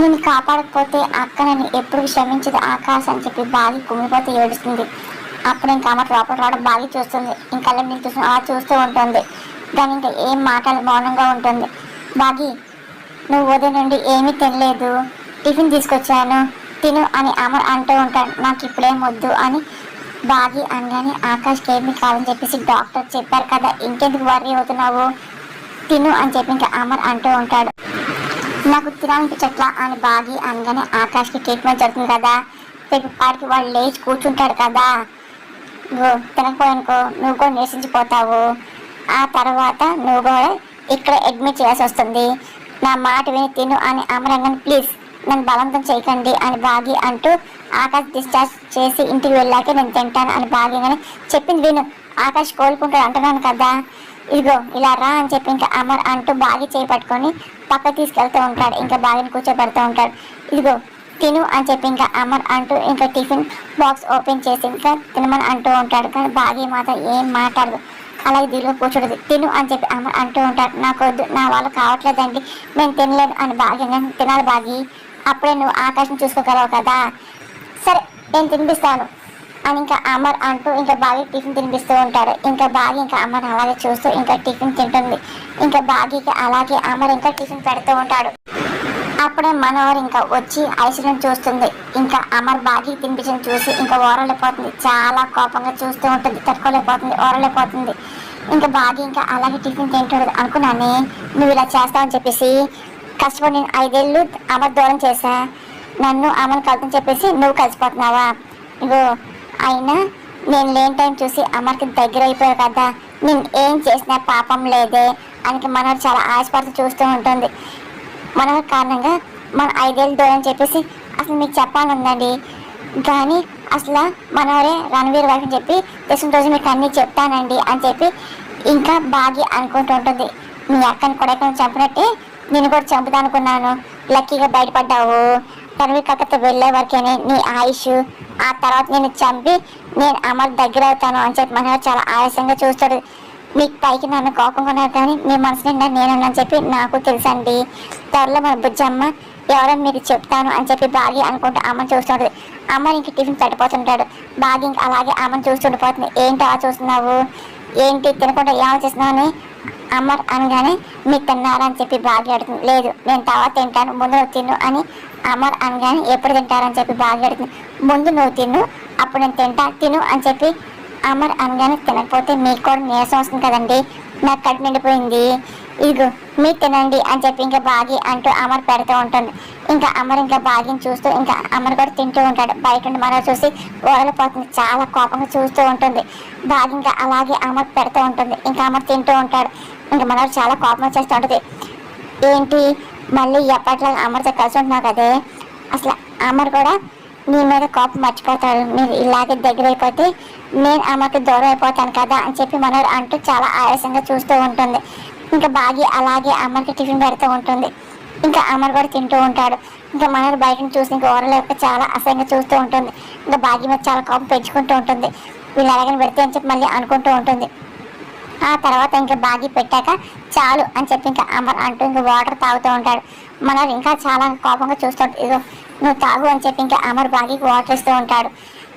నేను కాపాడకపోతే అక్క నన్ను ఎప్పుడు క్షమించదు ఆకాశ్ అని చెప్పి బాగా కుమిలిపోతే ఏడుస్తుంది. అప్పుడు ఇంకా అమ్మ లోపల రావడం బాగా చూస్తుంది. ఇంకా నీళ్ళు చూసి అలా చూస్తూ ఉంటుంది. దాని ఇంకా ఏం మాటలు మౌనంగా ఉంటుంది. బాగి, నువ్వు ఉదయం నుండి ఏమీ తినలేదు, టిఫిన్ తీసుకొచ్చాను తిను అని అమర్ అంటూ ఉంటాడు. నాకు ఇప్పుడేం వద్దు అని బాగి అనగానే ఆకాష్కి ఏమీ కాదని చెప్పేసి డాక్టర్ చెప్పారు కదా, ఇంకెందుకు వర్రీ అవుతున్నావు, తిను అని చెప్పి ఇంకా అమర్ అంటూ ఉంటాడు. నాకు తినాలనిపించట్లా అని బాగి అనగానే ఆకాష్కి ట్రీట్మెంట్ జరుగుతుంది కదా, రేపు పాటికి వాళ్ళు లేచి కూర్చుంటాడు కదా, నువ్వు తినకపోయానుకో నువ్వు కూడా నిరసించిపోతావు, ఆ తర్వాత నువ్వు కూడా ఇక్కడ అడ్మిట్ చేయాల్సి వస్తుంది, నా మాట విని తిను అని అమరంగానే ప్లీజ్ నన్ను బలవంతం చేయకండి అని బాగి అంటూ ఆకాష్ డిశ్చార్జ్ చేసి ఇంటికి వెళ్ళాకే నేను తింటాను అని బాగిగానే చెప్పింది విను, ఆకాష్ కోలుకుంటాడు అంటున్నాను కదా, ఇదిగో ఇలా రా అని చెప్పి ఇంకా అమర్ అంటూ బాగి చేయి పట్టుకొని పక్క తీసుకెళ్తూ ఉంటాడు. ఇంకా బాగిని కూర్చోబెడుతూ ఉంటాడు. ఇదిగో తిను అని చెప్పి ఇంకా అమర్ అంటూ ఇంకా టిఫిన్ బాక్స్ ఓపెన్ చేసి ఇంకా తినమని అంటూ ఉంటాడు. కానీ బాగి మాత్రం ఏం మాట్లాడదు, అలాగే దీనిలో కూర్చోడదు. తిను అని చెప్పి అమర్ అంటూ ఉంటాడు. నాకు వద్దు, నా వాళ్ళు కావట్లేదండి, నేను తినలేదు అని బాగి తినాలి బాగి, అప్పుడే నువ్వు ఆకాశం చూసుకోగలవు కదా, సరే నేను తినిపిస్తాను అని ఇంకా అమర్ అంటూ ఇంకా బాగా టిఫిన్ తినిపిస్తూ ఉంటాడు. ఇంకా బాగా ఇంకా అమర్ అలాగే చూస్తూ ఇంకా టిఫిన్ తింటుంది. ఇంకా బాగీకి అలాగే అమర్ ఇంకా టిఫిన్ పెడుతూ ఉంటాడు. అప్పుడే మనోహర్ ఇంకా వచ్చి ఐశ్వర్యం చూస్తుంది. ఇంకా అమర్ బాగి తినిపించని చూసి ఇంకా ఓరలేకపోతుంది, చాలా కోపంగా చూస్తూ ఉంటుంది, తట్టుకోలేకపోతుంది, ఓరలేకపోతుంది. ఇంకా బాగి ఇంకా అలాగే టిఫిన్ తింటాడు. అనుకున్నానే నువ్వు ఇలా చేస్తావని చెప్పేసి, కష్టపడి నేను 5 ఏళ్ళు అమర్ దూరం చేశా, నన్ను అమర్ కలుపుని చెప్పేసి నువ్వు కలిసిపోతున్నావా, ఇగో అయినా నేను లేని టైం చూసి అమర్కి దగ్గర అయిపోయావు కదా, నేను ఏం చేసినా పాపం లేదే అని మనోహర్ చాలా ఆశపడుతూ చూస్తూ ఉంటుంది. మనోహర్ కారణంగా మన 5 ఏళ్ళు దూరం చెప్పేసి అసలు మీకు చెప్పాలందండి, కానీ అసలు మనోహరే రణవీర్ వైఫ్ అని చెప్పి తెలిసిన రోజు మీకు అన్నీ చెప్తానండి అని చెప్పి ఇంకా బాగా అనుకుంటూ ఉంటుంది. మీ అక్కని కొడైకొని చంపినట్టే నేను కూడా చంపుతా అనుకున్నాను, లక్కీగా బయటపడ్డావు, రణవీర్ కాకతో వెళ్ళే వరకేనే నీ ఆయుష్, ఆ తర్వాత నేను చంపి నేను అమర్ దగ్గర అవుతాను అని చెప్పి మనోహర్ చాలా ఆలస్యంగా చూస్తాడు. మీకు పైకి నన్ను కోపంగా ఉన్నారు కానీ మీ మనసు నిండా నేనున్నాను చెప్పి నాకు తెలుసండి, త్వరలో మన బుజ్జమ్మ ఎవరని మీకు చెప్తాను అని చెప్పి బాగా అనుకుంటూ అమ్మని చూస్తుంటుంది. అమ్మ ఇంక టిఫిన్ తట్టిపోతుంటాడు. బాగా ఇంక అలాగే అమ్మని చూస్తుండిపోతుంది. ఏంటి అలా చూస్తున్నావు, ఏంటి తినకుండా ఏమొచ్చేస్తున్నావు అని అమర్ అనగానే మీరు తిన్నారని చెప్పి బాగా అడుగుతుంది. లేదు నేను తర్వాత తింటాను, ముందు నువ్వు తిను అని అమర్ అనగానే ఎప్పుడు తింటారని చెప్పి బాగా అడుగుతుంది. ముందు నువ్వు తిను అప్పుడు నేను తిను అని చెప్పి అమర్ అనగానే తినకపోతే మీకు కూడా నీరసం వస్తుంది కదండి, నాకు కడుపు నిండిపోయింది, ఇదిగో మీరు తినండి అని చెప్పి ఇంకా బాగి అంటూ అమర్ పెడుతూ ఉంటుంది. ఇంకా అమర్ ఇంకా బాగిని చూస్తూ ఇంకా అమర్ కూడా తింటూ ఉంటాడు. బయట నుండి మరో చూసి ఓడలిపోతుంది, చాలా కోపంగా చూస్తూ ఉంటుంది. బాగి ఇంకా అలాగే అమర్ పెడుతూ ఉంటుంది. ఇంకా అమర్ తింటూ ఉంటాడు. ఇంకా మనోడు చాలా కోపం వచ్చేస్తూ ఉంటుంది. ఏంటి మళ్ళీ ఎప్పట్లో అమర్తో కలిసి ఉంటున్నావు కదే, అసలు అమర్ కూడా నీ మీద కోపం మర్చిపోతాడు, మీరు ఇలాగే దగ్గర అయిపోతే నేను అమ్మకి దూరం అయిపోతాను కదా అని చెప్పి మనోడు అంటూ చాలా ఆయాసంగా చూస్తూ ఉంటుంది. ఇంకా బాగి అలాగే అమ్మకి టిఫిన్ పెడుతూ ఉంటుంది. ఇంకా అమర్ కూడా తింటూ ఉంటాడు. ఇంకా మనోడు బయటను చూసి ఇంకా ఓరలేక చాలా అసహ్యంగా చూస్తూ ఉంటుంది. ఇంకా బాగి మీద చాలా కోపం పెంచుకుంటూ ఉంటుంది. వీళ్ళు ఎలాగని పెడితే అని చెప్పి మళ్ళీ అనుకుంటూ ఉంటుంది. ఆ తర్వాత ఇంకా బాగి పెట్టాక చాలు అని చెప్పి ఇంకా అమర్ అంటూ ఇంకా వాటర్ తాగుతూ ఉంటాడు. మనోడు ఇంకా చాలా కోపంగా చూస్తుంటాడు. ఇదో నువ్వు తాగు అని చెప్పి ఇంకా అమర్ బాగికి వాటర్ ఇస్తూ ఉంటాడు.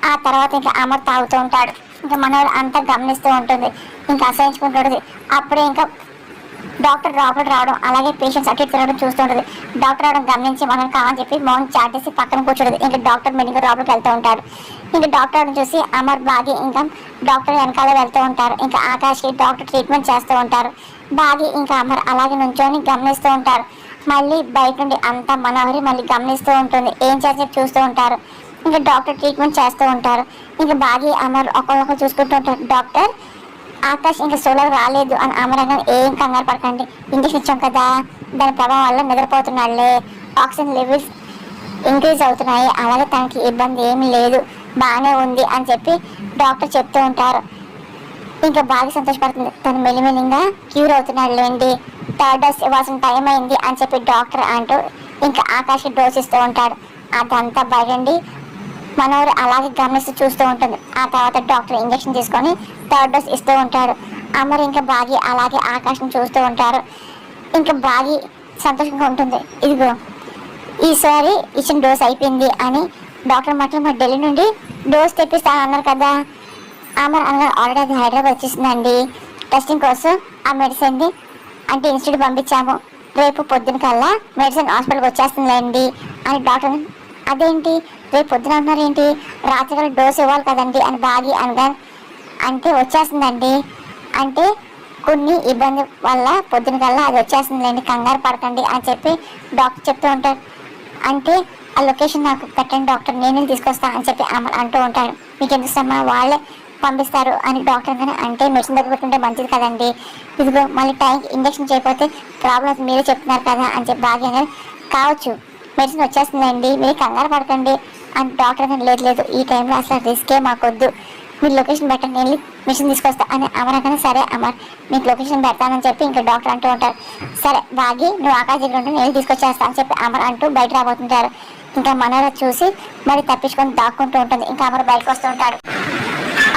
ఆ తర్వాత ఇంకా అమర్ తాగుతూ ఉంటాడు. ఇంకా మనోడు అంతా గమనిస్తూ ఉంటుంది. ఇంకా అసహించుకుంటుంది. అప్పుడే ఇంకా డాక్టర్ లోపలికి రావడం అలాగే పేషెంట్స్ అటు తిరగడం చూస్తుంటుంది. డాక్టర్ రావడం గమనించి మనం కావాలని చెప్పి మౌన్ చాటేసి పక్కన కూర్చోండి. ఇంకా డాక్టర్ మెడిగా లోపలికి వెళ్తూ ఉంటాడు. ఇంకా డాక్టర్ చూసి అమర్ బాగి ఇంకా డాక్టర్ వెనకాల వెళ్తూ ఉంటారు. ఇంకా ఆకాష్కి డాక్టర్ ట్రీట్మెంట్ చేస్తూ ఉంటారు. బాగి ఇంకా అమర్ అలాగే నుంచొని గమనిస్తూ ఉంటారు. మళ్ళీ బయట నుండి అంతా మనోహరి మళ్ళీ గమనిస్తూ ఉంటుంది. ఏం చేసి చూస్తూ ఉంటారు. ఇంకా డాక్టర్ ట్రీట్మెంట్ చేస్తూ ఉంటారు. ఇంకా బాగి అమర్ ఒకరికొకరు చూసుకుంటూ ఉంటారు. డాక్టర్ ఆకాష్ ఇంకా సోలో రాలేదు అని అమరంగా ఏం కంగారు పడకండి, ఇంజక్షన్ ఇచ్చాం కదా దాని ప్రభావం వల్ల నిద్రపోతున్నాడులే, ఆక్సిజన్ లెవెల్స్ ఇంక్రీజ్ అవుతున్నాయి, అలాగే తనకి ఇబ్బంది ఏమీ లేదు, బాగానే ఉంది అని చెప్పి డాక్టర్ చెప్తూ ఉంటారు. ఇంకా బాగా సంతోషపడుతుంది. తను మెల్లిమెల్లిగా క్యూర్ అవుతున్నాడు లేండి, 3rd డోస్ ఇవ్వాల్సిన టైం అయింది అని చెప్పి డాక్టర్ అంటూ ఇంకా ఆకాష్ డోస్ ఇస్తూ ఉంటాడు. అదంతా బయటండి మనోరు అలాగే గమనిస్తూ చూస్తూ ఉంటుంది. ఆ తర్వాత డాక్టర్ ఇంజక్షన్ తీసుకొని 3rd డోస్ ఇస్తూ ఉంటాడు. అమర్ ఇంకా బాగి అలాగే ఆకాశం చూస్తూ ఉంటారు. ఇంకా బాగి సంతోషంగా ఉంటుంది. ఇదిగో ఈసారి ఇచ్చిన డోస్ అయిపోయింది అని డాక్టర్ మాత్రం మరి ఢిల్లీ నుండి డోస్ తెప్పిస్తాను అన్నారు కదా. అమర్ అన్నారు ఆల్రెడీ అది హైదరాబాద్ వచ్చేసిందండి. టెస్టింగ్ కోసం ఆ మెడిసిన్ని అంటే ఇన్స్టిట్యూట్ పంపించాము. రేపు పొద్దున కల్లా మెడిసిన్ హాస్పిటల్కి వచ్చేస్తుందండి అని డాక్టర్. అదేంటి రేపు పొద్దున అంటున్నారు ఏంటి, రాత్రి కల్లా డోస్ ఇవ్వాలి కదండి అని బాగి అనగా అంటే వచ్చేస్తుందండి అంటే కొన్ని ఇబ్బంది వల్ల పొద్దున కల్లా అది వచ్చేస్తుందండి, కంగారు పడకండి అని చెప్పి డాక్టర్ చెప్తూ ఉంటారు. అంటే ఆ లొకేషన్ నాకు పెట్టండి డాక్టర్, నేను తీసుకొస్తాను అని చెప్పి అంటూ ఉంటాడు. మీకు ఎందుకు శ్రమ, వాళ్ళే పంపిస్తారు అని డాక్టర్ కానీ అంటే మెడిసిన్ దగ్గర పెట్టుకుంటే మంచిది కదండి, ఇదిగో మళ్ళీ టైంకి ఇంజక్షన్ చేయకపోతే ప్రాబ్లమ్స్ మీరే చెప్తున్నారు కదా అని చెప్పి బాగా కావచ్చు మెడిసిన్ వచ్చేస్తుందండి మీరు కంగారు పడకండి అని డాక్టర్ కానీ లేదు లేదు ఈ టైంలో అసలు రిస్కే మాకొద్దు, మీరు లొకేషన్ పెట్టండి వెళ్ళి మిషన్ తీసుకొస్తా అని అమరగానే సరే అమర్ మీకు లొకేషన్ పెడతానని చెప్పి ఇంకా డాక్టర్ అంటూ ఉంటారు. సరే బాగి నువ్వు ఆకాశ దగ్గర ఉంటే నేను తీసుకొచ్చేస్తా అని చెప్పి అమర్ అంటూ బయట రాబోతుంటారు. ఇంకా మనోర చూసి మరి తప్పించుకొని దాక్కుంటూ ఉంటుంది. ఇంకా అమర్ బయటకు వస్తూ ఉంటాడు.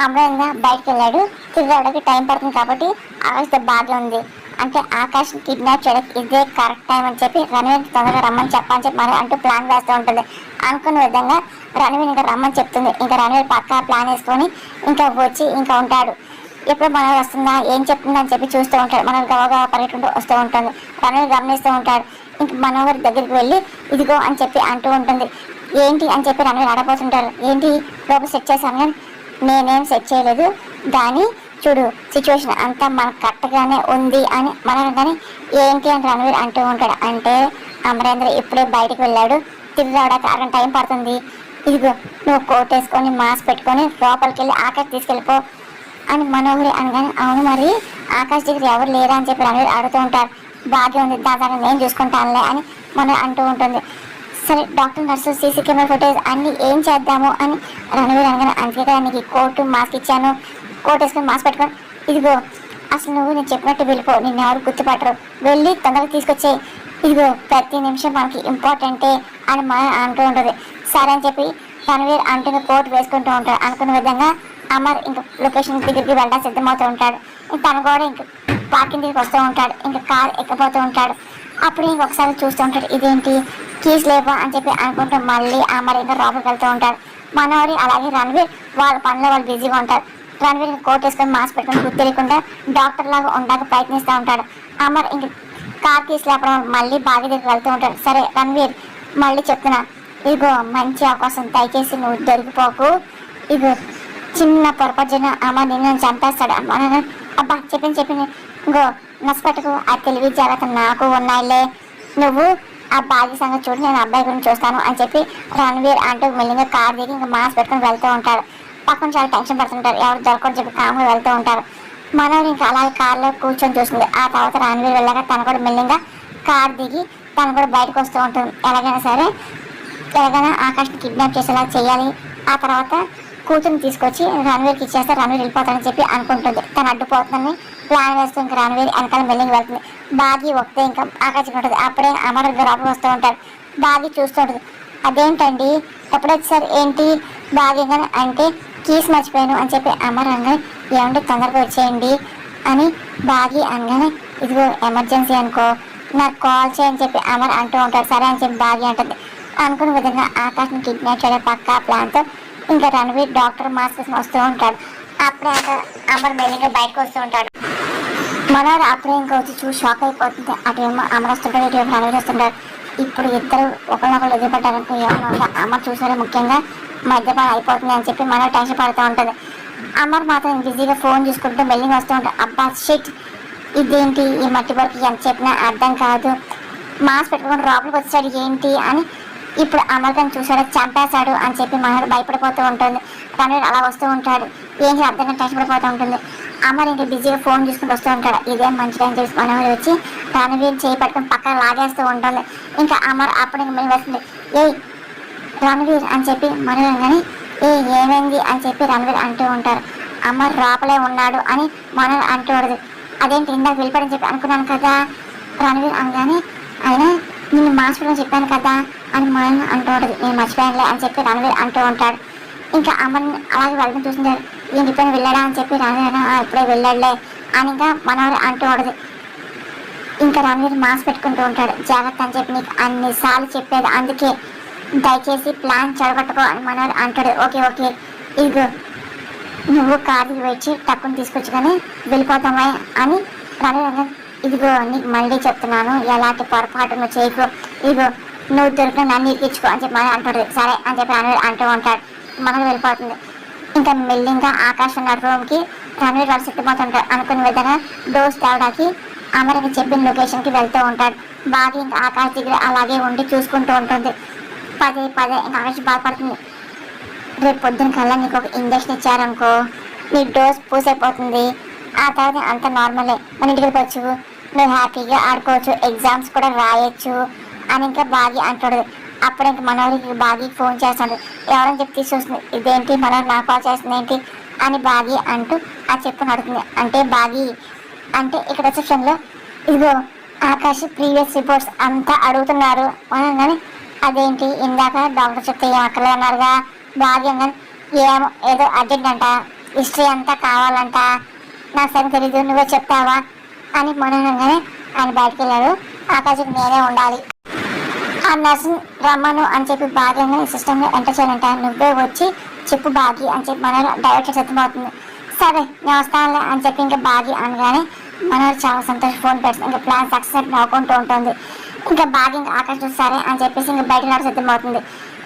అమరంగా బయటకు వెళ్ళాడు, తిరిగి రావడానికి టైం పడుతుంది కాబట్టి ఆకాశ్ బాగా ఉంది అంటే ఆకాశ్ కిడ్నాప్ చేయడానికి ఇదే కరెక్ట్ టైం అని చెప్పి రణవీర్ తొందరగా రమ్మని చెప్పని చెప్పి మనం అంటూ ప్లాన్ వేస్తూ ఉంటుంది. అనుకున్న విధంగా రణవీర్ ఇంకా రమ్మని చెప్తుంది. ఇంకా రణవీర్ పక్కా ప్లాన్ వేసుకొని ఇంకా వచ్చి ఇంకా ఉంటాడు. ఎప్పుడు మనోహర్ వస్తుందా ఏం చెప్తుందా అని చెప్పి చూస్తూ ఉంటాడు. మనోహర్ గవగా పరిగెట్టుకుంటూ వస్తూ ఉంటుంది. రణవీర్ గమనిస్తూ ఉంటాడు. ఇంక మనోహర్ దగ్గరికి వెళ్ళి ఇదిగో అని చెప్పి అంటూ ఉంటుంది. ఏంటి అని చెప్పి రణవీర్ ఆడపోతుంటారు. ఏంటి లోపల సెట్ చేశాను కానీ నేనేం సెట్ చేయలేదు, దాని చూడు సిచ్యువేషన్ అంతా మనకు కరెక్ట్గానే ఉంది అని మనం కానీ ఏంటి అని రణవీర్ అంటూ ఉంటాడు. అంటే అమరేంద్ర ఇప్పుడే బయటకు వెళ్ళాడు, తిరిగి రావడానికి అరగంట టైం పడుతుంది, ఇదిగో నువ్వు కోట్ వేసుకొని మాస్క్ పెట్టుకొని లోపలికి వెళ్ళి ఆకాశ్ తీసుకెళ్ళిపో అని మనోహరి అనగానే అవును మరి ఆకాశ్ దగ్గర ఎవరు లేరా అని చెప్పి రణవీర్ అడుగుతూ ఉంటారు. బాగా ఉంది దాదాపు నేను చూసుకుంటానులే అని మనం అంటూ ఉంటుంది. సరే doctor nurse CC camera footage అన్ని ఏం చేద్దాము అని రణవీర్ అనగానే అందుకే కదా నీకు కోటు మాస్క్ ఇచ్చాను, కోట్ వేసుకొని మాస్క్ పెట్టుకొని ఇదిగో అసలు నువ్వు నేను చెప్పినట్టు వెళ్ళిపో, నిన్ను ఎవరు గుర్తుపట్టరు, వెళ్ళి తొందరగా తీసుకొచ్చేయి, ఇదిగో ప్రతి నిమిషం మనకి ఇంపార్టెంటే అని మనం అంటూ ఉంటుంది. సరే అని చెప్పి రణవీర్ అంటున్న కోట్ వేసుకుంటూ ఉంటాడు. అనుకున్న విధంగా అమర్ ఇంక లొకేషన్ దగ్గరికి వెళ్ళడానికి సిద్ధమవుతూ ఉంటాడు. తను కూడా ఇంక పార్కింగ్ దగ్గరికి వస్తూ ఉంటాడు. ఇంకా కార్ ఎక్కిపోతూ ఉంటాడు. అప్పుడు ఇంకొకసారి చూస్తూ ఉంటాడు. ఇదేంటి కీస్ లేవా అని చెప్పి అనుకుంటూ మళ్ళీ అమర్ ఇంకా లోపలికి వెళ్తూ ఉంటాడు. మనోహరి అలాగే రణవీర్ వాళ్ళ పనిలో వాళ్ళు బిజీగా ఉంటారు. రణవీర్ కోట్ వేసుకొని మాస్క్ పెట్టుకొని గుర్తు తెలియకుండా డాక్టర్ లాగా ఉండడానికి ప్రయత్నిస్తూ ఉంటాడు. అమర్ ఇంక కార్ కీస్ లేపడం మళ్ళీ బాగా దగ్గరికి వెళ్తూ ఉంటాడు. సరే రణవీర్ మళ్ళీ చెప్తున్నా, ఇదిగో మంచి అవకాశం, దయచేసి నువ్వు దొరికిపోకు, ఇదిగో చిన్న పొరపాటున అమర్ నిన్ను చంపేస్తాడు అమ్మ. అబ్బా చెప్పింది ఇంకో నష్టపెట్టుకు ఆ తెలివి జాగ్రత్త నాకు ఉన్నాయిలే, నువ్వు ఆ బాధ్య సంగతి చూడు, నేను అబ్బాయి గురించి చూస్తాను అని చెప్పి రణవీర్ అంటూ మెల్లిగా కార్ దిగి ఇంకా మాస్క్ పెట్టుకుని వెళ్తూ ఉంటాడు. పక్కన చాలా టెన్షన్ పడుతుంటారు, ఎవరు దొరకని చెప్పి కామ్గా వెళ్తూ ఉంటారు. మనోడు ఇంకా అలాగే కార్లో కూర్చొని చూస్తుంది. ఆ తర్వాత రణవీర్ వెళ్ళాక తను కూడా మెల్లిగా కార్ దిగి తను కూడా బయటకు వస్తూ ఉంటుంది. ఎలాగైనా ఆకాష్ని కిడ్నాప్ చేసేలా చేయాలి, ఆ తర్వాత కూతురుని తీసుకొచ్చి రణవీర్కి ఇచ్చేస్తే రణవీర్ వెళ్ళిపోతాడని చెప్పి అనుకుంటుంది. తను అడ్డుపోతుందని ప్లాన్ వేస్తూ ఇంకా రణవీర్ వెనకాల మెల్లింగ్ వెళ్తుంది. బాగి ఒకటే ఇంకా ఆకాశం ఉంటుంది. అప్పుడే అమర్ లోపలికి వస్తూ ఉంటాడు. బాగి చూస్తూ ఉంటుంది. అదేంటండి ఎప్పుడొచ్చారు ఏంటి బాగి అంటే కీస్ మర్చిపోయాను అని చెప్పి అమర్ అనగానే ఏమంటే తొందరగా వచ్చేయండి అని బాగి అనగానే ఇదిగో ఎమర్జెన్సీ అనుకో నాకు కాల్ చేయని చెప్పి అమర్ అంటూ ఉంటాడు. సరే అని చెప్పి బాగి అంటుంది. అనుకున్న విధంగా ఆకాశం కిడ్నాప్ చేయడం పక్కా ప్లాన్తో ఇంకా రణవీర్ డాక్టర్ మాస్క్ వస్తూ ఉంటాడు. అప్పుడే అమర్ మెల్లిగా బయటకు వస్తూ ఉంటాడు. మనోడు అప్పుడే ఇంకా వచ్చి చూసి షాక్ అయిపోతుంది. అటేమో అమర్ వస్తుంటాడు, ఇటువైపు రణవీర్ వస్తుంటాడు. ఇప్పుడు ఇద్దరు ఒకరినొకరు ఎదురుపడ్డారనుకో ఏమన్నా అమర్ చూసారే ముఖ్యంగా మద్యపానం అయిపోతుంది అని చెప్పి మనోడు టెన్షన్ పడుతూ ఉంటుంది. అమర్ మాత్రం బిజీగా ఫోన్ చూసుకుంటూ మెల్లిగా వస్తూ ఉంటాడు. అబ్బా షిట్ ఇదేంటి ఈ మట్టి వరకు ఎంత చెప్పినా అర్థం కాదు, మాస్క్ పెట్టుకుని లోపలికి వచ్చాడు ఏంటి అని ఇప్పుడు అమర్ గారిని చూసాడు చంపేశాడు అని చెప్పి మనోడు భయపడిపోతూ ఉంటుంది. రణవీర్ అలా వస్తూ ఉంటాడు. ఏంటి అర్థం కానీ టెన్షన్ పడిపోతూ ఉంటుంది. అమర్ ఇంకా బిజీగా ఫోన్ చూసుకుంటూ వస్తూ ఉంటాడు. ఇదేం మంచిగా అని చెప్పి మనోడు వచ్చి రణవీర్ చేయి పట్టుకుని పక్కన లాగేస్తూ ఉంటుంది. ఇంకా అమర్ అప్పుడు ఇంకా మేము వస్తుంది. ఏయ్ రణవీర్ అని చెప్పి మనోడు కానీ ఏమైంది అని చెప్పి రణవీర్ అంటూ ఉంటారు. అమర్ లోపలే ఉన్నాడు అని మనోడు అంటూ ఉండదు. అదేంటి ఇందాక వెళ్ళిపోయాడని చెప్పి అనుకున్నాను కదా రణవీర్ అనగానే అయినా నేను మాస్క్ చెప్పాను కదా అని మనం అంటూ ఉంటుంది. నేను మర్చిపోయానులే అని చెప్పి రణవీర్ అంటూ ఉంటాడు. ఇంకా అమ్మని అలాగే వెళ్ళడం చూస్తుంటారు. ఏంటి పైన వెళ్ళాడా అని చెప్పి రణవీర్ ఇప్పుడే వెళ్ళాడులే అని ఇంకా మనోహర్ అంటూ ఉంటుంది. ఇంకా రణవీర్ మాస్క్ పెట్టుకుంటూ ఉంటాడు. జాగ్రత్త అని చెప్పి నీకు అన్నిసార్లు చెప్పేది, అందుకే దయచేసి ప్లాన్ చెడగొట్టుకో అని మనోహర్ అంటాడు. ఓకే ఓకే ఇదిగో నువ్వు కారు వచ్చి టక్కుని తీసుకొచ్చి కానీ వెళ్ళిపోతామా అని రణవీర్ ఇదిగో నీకు మళ్ళీ చెప్తున్నాను, ఎలాంటి పొరపాటు నువ్వు చేయకు, ఇదిగో నువ్వు దొరికిన నన్ను ఇరికించుకో అని చెప్పి మనం అంటాడు. సరే అని చెప్పి రణవీర్ అంటూ ఉంటాడు. మనం వెళ్ళిపోతుంది. ఇంకా మెల్లింగా ఆకాశం ఉన్న రూమ్కి రణవీర్ వాళ్ళు సిద్ధమవుతుంటాడు. అనుకున్న విధంగా డోస్ తేవడానికి అమరకి చెప్పిన లొకేషన్కి వెళ్తూ ఉంటాడు. బాగా ఇంకా ఆకాశ్ దగ్గర అలాగే ఉండి చూసుకుంటూ ఉంటుంది. పదే పదే ఇంకా ఆకాశ్ బాధపడుతుంది. రేపు పొద్దున్న కల్లా నీకు ఒక ఇంజక్షన్ ఇచ్చారనుకో నీ డోస్ పూసైపోతుంది, ఆ తర్వాత అంత నార్మలే, మన ఇంటికి వెళ్ళిపోవచ్చు, నువ్వు హ్యాపీగా ఆడుకోవచ్చు, ఎగ్జామ్స్ కూడా రాయొచ్చు అని ఇంకా బాగి అంటాడు. అప్పుడు ఇంక మనోరికి బాగి ఫోన్ చేస్తాడు. ఎవరని చెప్పి తీసుకొస్తుంది. ఇదేంటి మనోరు నా కాల్ చేస్తుంది ఏంటి అని బాగి అంటూ ఆ చెప్పు నడుతుంది. అంటే బాగి అంటే ఇక్కడ రిసెప్షన్లో ఇదిగో ఆకాశ్ ప్రీవియస్ రిపోర్ట్స్ అంతా అడుగుతున్నారు అనగానే అదేంటి ఇందాక డాక్టర్ చెప్తే ఏం అక్కర్లేదన్నారుగా బాగి అనగానే ఏమో ఏదో అర్జెంట్ అంట, హిస్టరీ అంతా కావాలంట, నాకు సరే తెలీదు నువ్వే చెప్తావా అని మనగానే ఆయన బయటకు వెళ్ళాడు. ఆకాశం నేనే ఉండాలి, ఆ నర్సు రమ్మను అని చెప్పి భాగ్యంగా సిస్టంలో ఎంటర్ చేయాలంట, నువ్వే వచ్చి చెప్పు బాగి అని చెప్పి మన డైరెక్టర్ సిద్ధమవుతుంది. సరే నేను వస్తానులే అని చెప్పి ఇంకా బాగి అనగానే మనోరు చాలా సంతోషం ఫోన్ పెడుతుంది. ఇంకా ప్లాన్ సక్సెస్ నవ్వుకుంటూ ఉంటుంది. ఇంకా బాగి ఇంకా ఆకాశం చూసి సరే అని చెప్పేసి ఇంకా బయట నాడు సిద్ధమవుతుంది.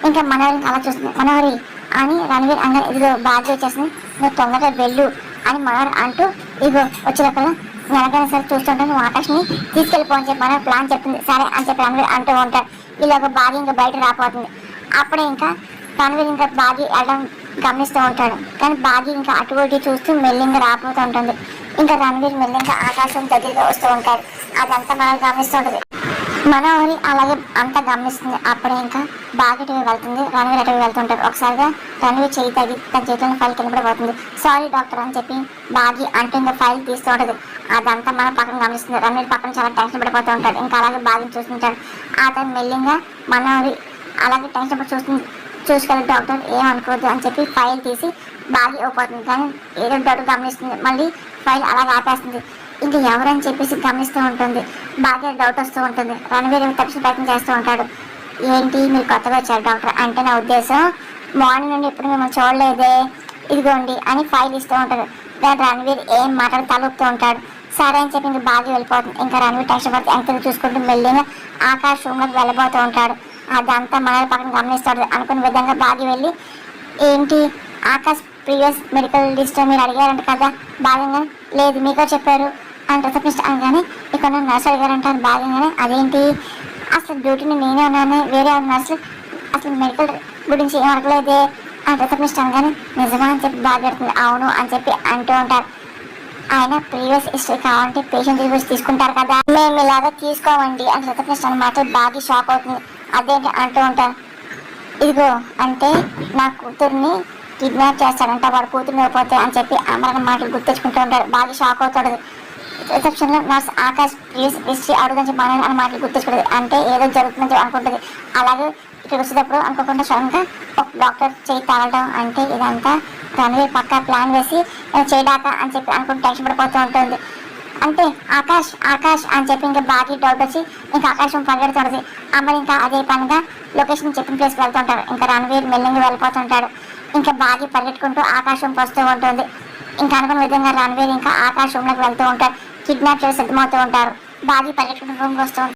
ఇంకా మనోరి అలా చూస్తుంది. మనోరి అని రణవీర్ అనగానే ఇదిగో బాగి వచ్చేసింది, నువ్వు తొందరగా వెళ్ళు అని మనోరు అంటూ ఇదిగో వచ్చేటప్పుడు ఎలాగైనా సరే చూస్తుంటే నువ్వు ఆకాష్ని తీసుకెళ్ళిపో అని చెప్పి మన ప్లాన్ చెప్తుంది. సరే అని చెప్పి రణవీర్ అంటూ ఉంటాడు. ఇలాగ బాగి ఇంకా బయట రాపోతుంది. అప్పుడే ఇంకా రణవీర్ ఇంకా బాగి వెళ్ళడం గమనిస్తూ ఉంటాడు. కానీ బాగి ఇంకా అటువంటి చూస్తూ మెల్లింగా రాపోతూ ఉంటుంది. ఇంకా రణవీర్ మెల్లింగా ఆకాశం దగ్గరగా వస్తూ ఉంటాడు. అదంతా మనం గమనిస్తూ ఉంటుంది. మనోహరి అలాగే అంతా గమనిస్తుంది. అప్పుడే ఇంకా బాగి అటువైపు వెళ్తుంది, రణవీర్ అటువైపు వెళ్తుంటాడు. ఒకసారిగా రణవీర్ చేయి తగ్గి తన చేతిలో ఫైల్ కిందపడిపోతుంది. సారీ డాక్టర్ అని చెప్పి బాగి అంటూ ఇంకా ఫైల్ తీస్తూ ఉంటుంది. అదంతా మనం పక్కన గమనిస్తుంది. రణవీర్ పక్కన చాలా టెన్షన్ పడిపోతూ ఉంటాడు. ఇంకా అలాగే బాగిని చూస్తుంటాడు. ఆ టైం మెల్లింగా మనోహరి అలాగే టెన్షన్ పడి చూసుకెళ్ళి డాక్టర్ ఏమనుకోవద్దు అని చెప్పి ఫైల్ తీసి బాగి అయిపోతుంది. కానీ ఏదో డౌట్ గమనిస్తుంది. మళ్ళీ ఫైల్ అలాగే ఆపేస్తుంది. ఇంకా ఎవరని చెప్పేసి గమనిస్తూ ఉంటుంది. బాగా డౌట్ వస్తూ ఉంటుంది. రణవీర్ తప్పించి ప్రయత్నం చేస్తూ ఉంటాడు. ఏంటి మీరు కొత్తగా వచ్చారు డాక్టర్ అంటే నా ఉద్దేశం మార్నింగ్ నుండి ఎప్పుడు మిమ్మల్ని చూడలేదే, ఇదిగోండి అని ఫైల్ ఇస్తూ ఉంటాడు. దాని రణవీర్ ఏం మాట్లాడి తలుపుతూ ఉంటాడు. సరే అని చెప్పి ఇంకా బాగా వెళ్ళిపోతుంది. ఇంకా రణవీర్ టెన్షన్ పడితే ఎంతో చూసుకుంటూ మెల్లిగా ఆకాశ్ రూమ్లోకి వెళ్ళబోతూ ఉంటాడు. అదంతా మన పక్కన గమనిస్తాడు. అనుకున్న విధంగా బాగా వెళ్ళి ఏంటి ఆకాశ్ ప్రీవియస్ మెడికల్ లిస్ట్ మీరు అడిగారంట కదా బాగా లేదు మీకో చెప్పారు అని రిసెప్షనిస్ట్ అనగానే ఇక్కడ నర్సు అడిగారంట అని బాగానే అదేంటి అసలు డ్యూటీని నేనే ఉన్నాను, వేరే నర్సులు అసలు మెడికల్ గురించి ఏం అడగలేదే అని రిసెప్షనిస్ట్ అనగానే నిజమా అని చెప్పి బాగా పెడుతుంది. అవును అని చెప్పి అంటూ ఉంటారు. ఆయన ప్రీవియస్ హిస్టరీ కావాలంటే పేషెంట్ రివ్యూస్ తీసుకుంటారు కదా, మేము ఇలాగా తీసుకోమండి అని రిసెప్షనిస్ట్ అన్నమాట బాగా షాక్ అవుతుంది. అదేంటి అంటూ ఉంటారు. ఇదిగో అంటే నా కూతుర్ని కిడ్నాప్ చేస్తాడంట, వాడు కూతుర్ని ఇవ్వకపోతే అని చెప్పి అమరణ మాటలు గుర్తించుకుంటూ ఉంటాడు. బాగా షాక్ అవుతాడు. రిసెప్షన్లో నర్స్ ఆకాశ్ ప్లీజ్ హిస్టరీ అడుగుదని చెప్పి అన్న మాటలు గుర్తించుకుంటుంది. అంటే ఏదో జరుగుతుందని అనుకుంటుంది. అలాగే ఇక్కడ వచ్చేటప్పుడు అనుకోకుండా సడన్గా ఒక డాక్టర్ చేయి తాగడం అంటే ఇదంతా రణవీర్ పక్కా ప్లాన్ వేసి చేయడాక అని చెప్పి అనుకుంటూ టెన్షన్ పడిపోతూ ఉంటుంది. అంటే ఆకాష్ ఆకాష్ అని చెప్పి ఇంకా బాగా డౌట్ వచ్చి ఇంకా ఆకాశం పరిగెడుతుంది. అమ్మ ఇంకా అదే పనిగా లొకేషన్ చెప్పిన ప్లేస్కి వెళ్తుంటారు. ఇంకా రణవీర్ మెల్లింగా వెళ్ళిపోతుంటాడు. ఇంకా బాగా పరిగెట్టుకుంటూ ఆకాశం వస్తూ ఉంటుంది. ఇంకా అనుకున్న విధంగా రణవీర్ ఇంకా ఆకాశంలోకి వెళ్తూ ఉంటారు. కిడ్నాప్ చేసి సిద్ధమవుతూ ఉంటారు. బాగా పరిగెట్టుకుంటూ రూమ్కి వస్తూ ఉంటారు.